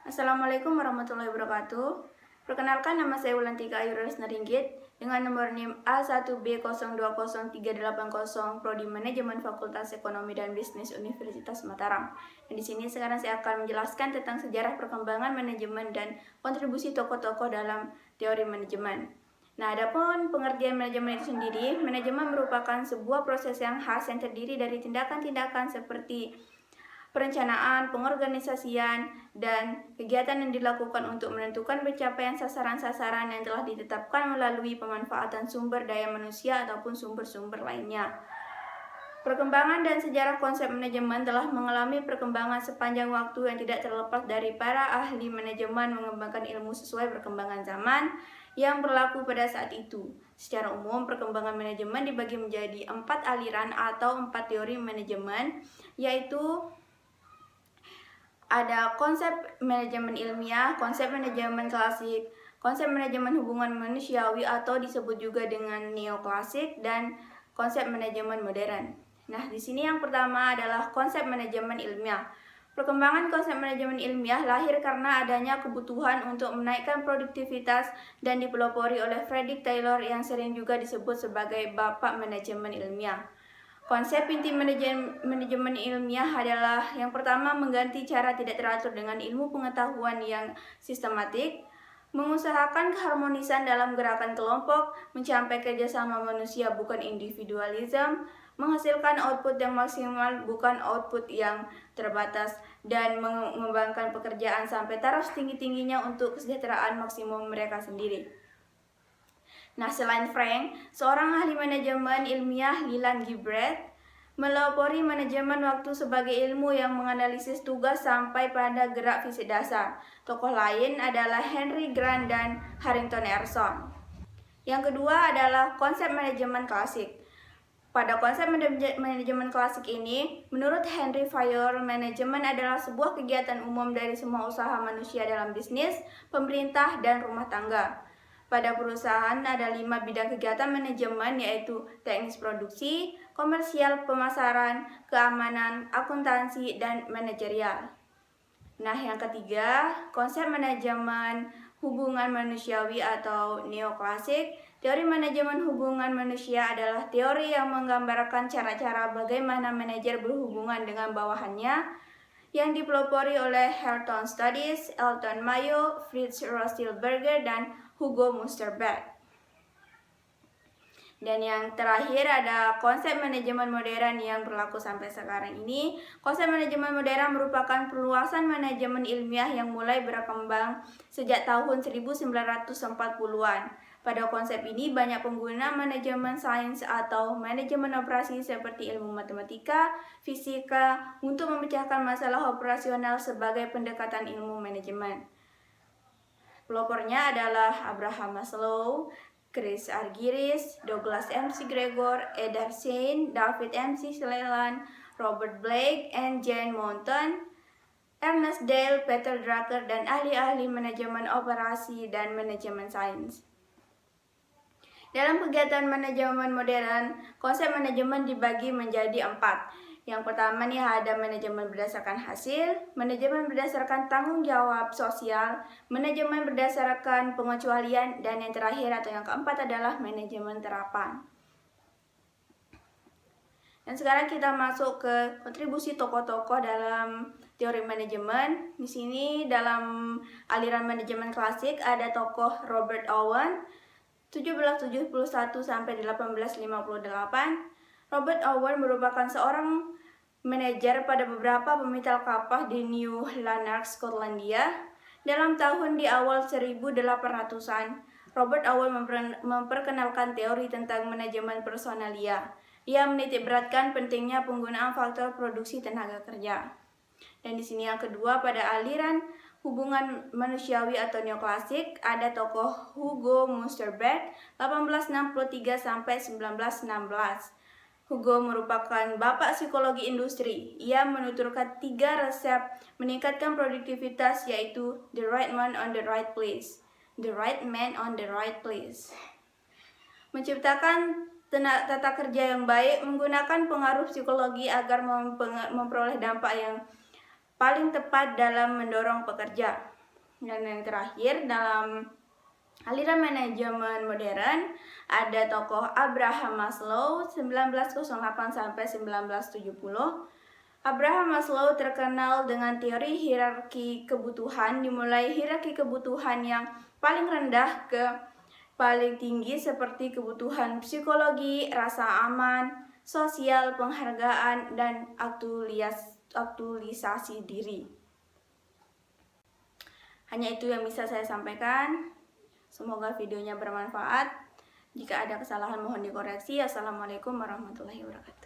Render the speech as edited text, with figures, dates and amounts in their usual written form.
Assalamualaikum warahmatullahi wabarakatuh. Perkenalkan, nama saya Wulantika Ayu Resna Ringgit dengan nomor NIM A1B020380 Prodi Manajemen Fakultas Ekonomi dan Bisnis Universitas Mataram. Dan di sini sekarang saya akan menjelaskan tentang sejarah perkembangan manajemen dan kontribusi tokoh-tokoh dalam teori manajemen. Nah, adapun pengertian manajemen itu sendiri, manajemen merupakan sebuah proses yang khas yang terdiri dari tindakan-tindakan seperti perencanaan, pengorganisasian, dan kegiatan yang dilakukan untuk menentukan pencapaian sasaran-sasaran yang telah ditetapkan melalui pemanfaatan sumber daya manusia ataupun sumber-sumber lainnya. Perkembangan dan sejarah konsep manajemen telah mengalami perkembangan sepanjang waktu yang tidak terlepas dari para ahli manajemen mengembangkan ilmu sesuai perkembangan zaman yang berlaku pada saat itu. Secara umum, perkembangan manajemen dibagi menjadi 4 aliran atau 4 teori manajemen, yaitu ada konsep manajemen ilmiah, konsep manajemen klasik, konsep manajemen hubungan manusiawi atau disebut juga dengan neoklasik, dan konsep manajemen modern. Nah, di sini yang pertama adalah konsep manajemen ilmiah. Perkembangan konsep manajemen ilmiah lahir karena adanya kebutuhan untuk menaikkan produktivitas dan dipelopori oleh Frederick Taylor yang sering juga disebut sebagai Bapak Manajemen Ilmiah. Konsep inti manajemen ilmiah adalah yang pertama mengganti cara tidak teratur dengan ilmu pengetahuan yang sistematik, mengusahakan keharmonisan dalam gerakan kelompok, mencapai kerjasama manusia bukan individualisme, menghasilkan output yang maksimal bukan output yang terbatas, dan mengembangkan pekerjaan sampai taraf tinggi-tingginya untuk kesejahteraan maksimum mereka sendiri. Nah, selain Frank, seorang ahli manajemen ilmiah, Leland Gilbreth, melopori manajemen waktu sebagai ilmu yang menganalisis tugas sampai pada gerak fisik dasar. Tokoh lain adalah Henry Grant dan Harrington Emerson. Yang kedua adalah konsep manajemen klasik. Pada konsep manajemen klasik ini, menurut Henry Fayol, manajemen adalah sebuah kegiatan umum dari semua usaha manusia dalam bisnis, pemerintah, dan rumah tangga. Pada perusahaan ada 5 bidang kegiatan manajemen, yaitu teknis produksi, komersial, pemasaran, keamanan, akuntansi, dan manajerial. Nah, yang ketiga, konsep manajemen hubungan manusiawi atau neoklasik. Teori manajemen hubungan manusia adalah teori yang menggambarkan cara-cara bagaimana manajer berhubungan dengan bawahannya, yang dipelopori oleh Halton Studies, Elton Mayo, Fritz Rothschild-Berger, dan Hugo Musterberg. Dan yang terakhir ada konsep manajemen modern yang berlaku sampai sekarang ini. Konsep manajemen modern merupakan perluasan manajemen ilmiah yang mulai berkembang sejak tahun 1940-an. Pada konsep ini banyak pengguna manajemen sains atau manajemen operasi seperti ilmu matematika, fisika untuk memecahkan masalah operasional sebagai pendekatan ilmu manajemen. Pelopornya adalah Abraham Maslow, Chris Argyris, Douglas McGregor, Edward Said, David Cleland, Robert Blake, and Jane Mountain, Ernest Dale, Peter Drucker, dan ahli-ahli manajemen operasi dan manajemen sains. Dalam kegiatan manajemen modern, konsep manajemen dibagi menjadi 4. Yang pertama nih ada manajemen berdasarkan hasil, manajemen berdasarkan tanggung jawab sosial, manajemen berdasarkan pengecualian, dan yang terakhir atau yang keempat adalah manajemen terapan. Dan sekarang kita masuk ke kontribusi tokoh-tokoh dalam teori manajemen. Di sini dalam aliran manajemen klasik ada tokoh Robert Owen 1771 sampai 1858. Robert Owen merupakan seorang manajer pada beberapa pemintal kapal di New Lanark, Skotlandia. Dalam tahun di awal 1800-an, Robert Owen memperkenalkan teori tentang manajemen personalia. Ia menitikberatkan pentingnya penggunaan faktor produksi tenaga kerja. Dan di sini yang kedua pada aliran hubungan manusiawi atau neoklasik ada tokoh Hugo Musterberg 1863 sampai 1916. Hugo merupakan bapak psikologi industri. Ia menuturkan 3 resep meningkatkan produktivitas, yaitu the right man on the right place, the right man on the right place. Menciptakan tata kerja yang baik menggunakan pengaruh psikologi agar memperoleh dampak yang paling tepat dalam mendorong pekerja. Dan yang terakhir, dalam aliran manajemen modern ada tokoh Abraham Maslow 1908 sampai 1970. Abraham Maslow terkenal dengan teori hierarki kebutuhan, dimulai hierarki kebutuhan yang paling rendah ke paling tinggi seperti kebutuhan psikologi, rasa aman, sosial, penghargaan, dan aktualisasi diri. Hanya itu yang bisa saya sampaikan. Semoga videonya bermanfaat. Jika ada kesalahan mohon dikoreksi. Assalamualaikum warahmatullahi wabarakatuh.